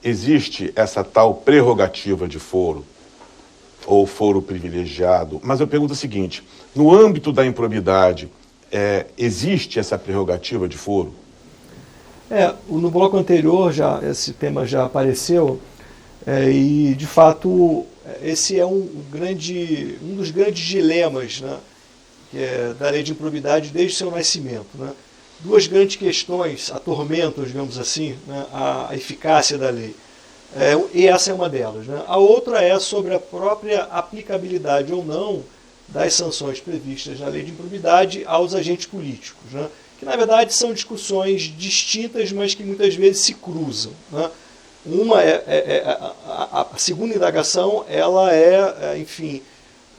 existe essa tal prerrogativa de foro, ou foro privilegiado, mas eu pergunto o seguinte, no âmbito da improbidade, existe essa prerrogativa de foro? No bloco anterior esse tema já apareceu, e de fato esse é um dos grandes dilemas, né, da lei de improbidade desde seu nascimento, né? Duas grandes questões atormentam, digamos assim, né, a eficácia da lei. E essa é uma delas, né? A outra é sobre a própria aplicabilidade ou não das sanções previstas na lei de improbidade aos agentes políticos, né? Que na verdade são discussões distintas, mas que muitas vezes se cruzam, né? A segunda indagação, ela enfim,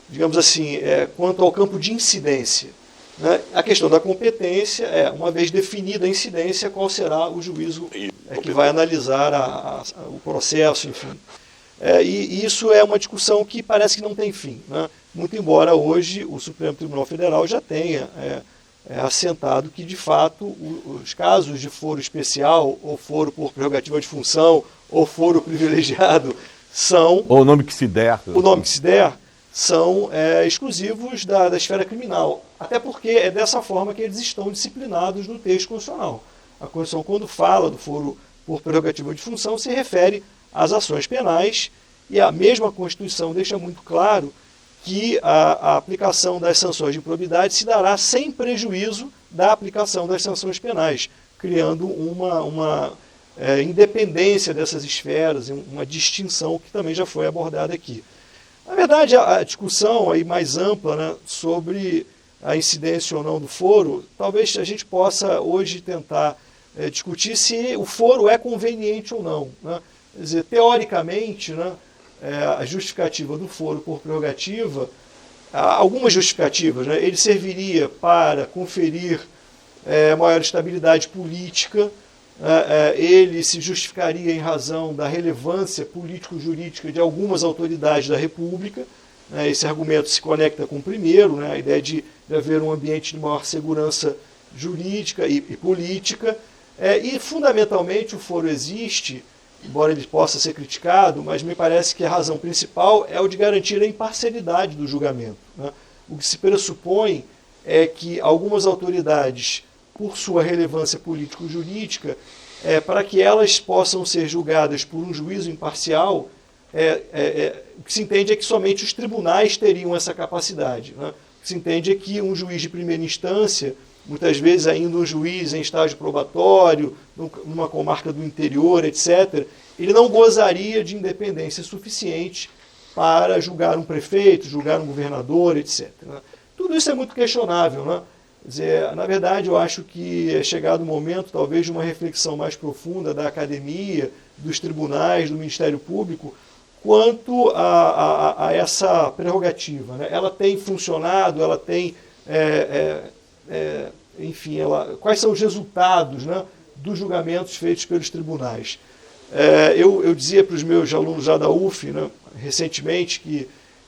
digamos assim, quanto ao campo de incidência, né? A questão da competência uma vez definida a incidência, qual será o juízo que vai analisar o processo, enfim. E isso é uma discussão que parece que não tem fim, né? Muito embora hoje o Supremo Tribunal Federal já tenha assentado que, de fato, os casos de foro especial, ou foro por prerrogativa de função, ou foro privilegiado, são... Ou o nome que se der. O nome que se der, são exclusivos da esfera criminal. Até porque é dessa forma que eles estão disciplinados no texto constitucional. A Constituição, quando fala do foro por prerrogativa de função, se refere às ações penais, e a mesma Constituição deixa muito claro que a aplicação das sanções de improbidade se dará sem prejuízo da aplicação das sanções penais, criando uma independência dessas esferas, uma distinção que também já foi abordada aqui. Na verdade, a discussão aí mais ampla, né, sobre a incidência ou não do foro, talvez a gente possa hoje tentar discutir se o foro é conveniente ou não, né? Quer dizer, teoricamente, né, a justificativa do foro por prerrogativa, algumas justificativas, né, ele serviria para conferir maior estabilidade política, ele se justificaria em razão da relevância político-jurídica de algumas autoridades da República, né? Esse argumento se conecta com o primeiro, né, a ideia de haver um ambiente de maior segurança jurídica e política, e fundamentalmente o foro existe, embora ele possa ser criticado, mas me parece que a razão principal é o de garantir a imparcialidade do julgamento, né? O que se pressupõe é que algumas autoridades, por sua relevância político-jurídica, para que elas possam ser julgadas por um juízo imparcial, o que se entende é que somente os tribunais teriam essa capacidade, né? O que se entende é que um juiz de primeira instância, muitas vezes ainda um juiz em estágio probatório, numa comarca do interior, etc., ele não gozaria de independência suficiente para julgar um prefeito, julgar um governador, etc., né? Tudo isso é muito questionável, né? Quer dizer, na verdade, eu acho que é chegado o momento, talvez, de uma reflexão mais profunda da academia, dos tribunais, do Ministério Público, quanto a essa prerrogativa, né? Ela tem funcionado, ela tem, enfim, quais são os resultados, né, dos julgamentos feitos pelos tribunais. Eu dizia para os meus alunos já da UF, né, recentemente, que,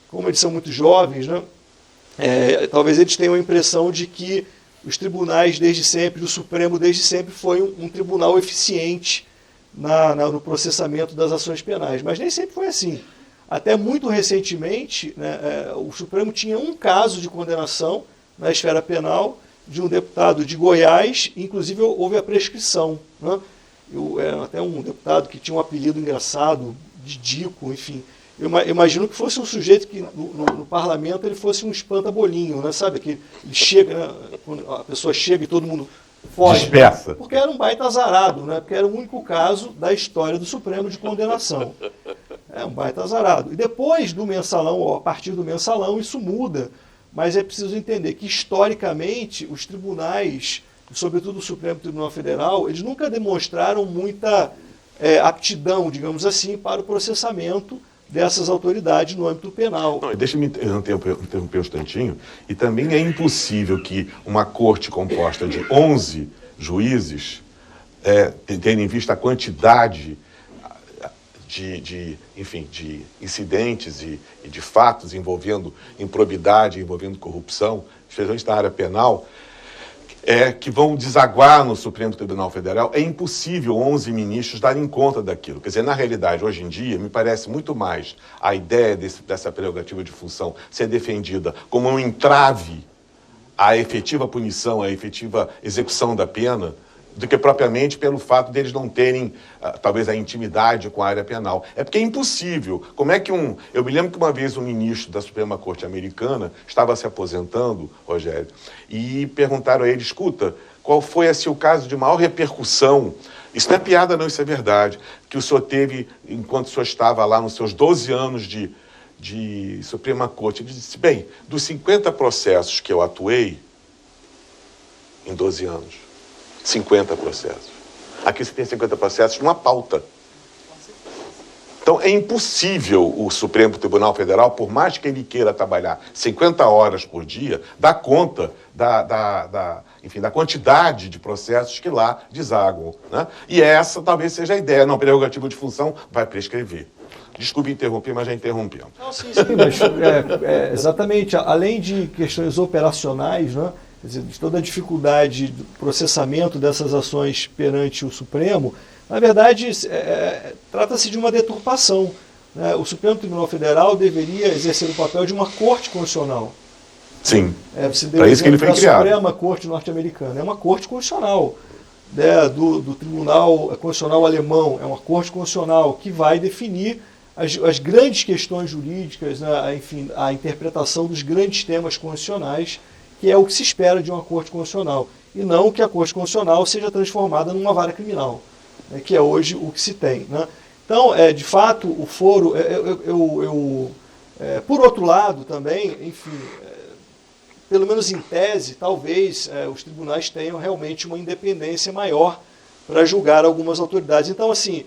como eles são muito jovens, né, talvez eles tenham a impressão de que os tribunais desde sempre, o Supremo desde sempre foi um tribunal eficiente no processamento das ações penais, mas nem sempre foi assim. Até muito recentemente, né, o Supremo tinha um caso de condenação na esfera penal de um deputado de Goiás, inclusive houve a prescrição, né? Até um deputado que tinha um apelido engraçado, de Dico, enfim. Eu imagino que fosse um sujeito que no parlamento ele fosse um espanta-bolinho, né? Sabe, que ele chega, né? Quando a pessoa chega e todo mundo foge, dispersa, né? Porque era um baita azarado, né? Porque era o único caso da história do Supremo de condenação. Um baita azarado. E depois do mensalão, ou a partir do mensalão, isso muda, mas é preciso entender que historicamente os tribunais, sobretudo o Supremo Tribunal Federal, eles nunca demonstraram muita aptidão, digamos assim, para o processamento dessas autoridades no âmbito penal. Não, deixa-me interromper um instantinho. E também é impossível que uma corte composta de 11 juízes, tendo em vista a quantidade de incidentes e de fatos envolvendo improbidade, envolvendo corrupção, especialmente na área penal, que vão desaguar no Supremo Tribunal Federal, é impossível 11 ministros darem conta daquilo. Quer dizer, na realidade, hoje em dia, me parece muito mais a ideia dessa prerrogativa de função ser defendida como um entrave à efetiva punição, à efetiva execução da pena, do que propriamente pelo fato deles não terem, talvez, a intimidade com a área penal. É porque é impossível. Como é que Eu me lembro que uma vez um ministro da Suprema Corte Americana estava se aposentando, Rogério, e perguntaram a ele, escuta, qual foi, assim, o caso de maior repercussão? Isso não é piada, não, isso é verdade. Que o senhor teve, enquanto o senhor estava lá nos seus 12 anos de Suprema Corte. Ele disse, bem, dos 50 processos que eu atuei em 12 anos, 50 processos. Aqui você tem 50 processos numa pauta. Então é impossível o Supremo Tribunal Federal, por mais que ele queira trabalhar 50 horas por dia, dar conta enfim, da quantidade de processos que lá desaguam, né? E essa talvez seja a ideia. Não, prerrogativa de função vai prescrever. Desculpe interromper, mas já interrompemos. Não, sim, mas exatamente. Além de questões operacionais, né? Quer dizer, de toda a dificuldade do processamento dessas ações perante o Supremo, na verdade, trata-se de uma deturpação, né? O Supremo Tribunal Federal deveria exercer o papel de uma corte constitucional. Sim, para isso que ele foi criado. A Suprema Corte norte-americana é uma corte constitucional, né? Do Tribunal Constitucional alemão é uma corte constitucional que vai definir as grandes questões jurídicas, né? Enfim, a interpretação dos grandes temas constitucionais, que é o que se espera de uma corte constitucional, e não que a corte constitucional seja transformada numa vara criminal, né, que é hoje o que se tem, né? Então, de fato, o foro, por outro lado também, enfim, pelo menos em tese, talvez os tribunais tenham realmente uma independência maior para julgar algumas autoridades. Então, assim,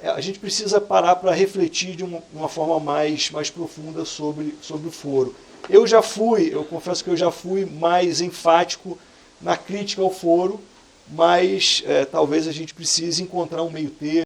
a gente precisa parar para refletir de uma forma mais profunda sobre o foro. Eu confesso que eu já fui mais enfático na crítica ao foro, mas talvez a gente precise encontrar um meio termo.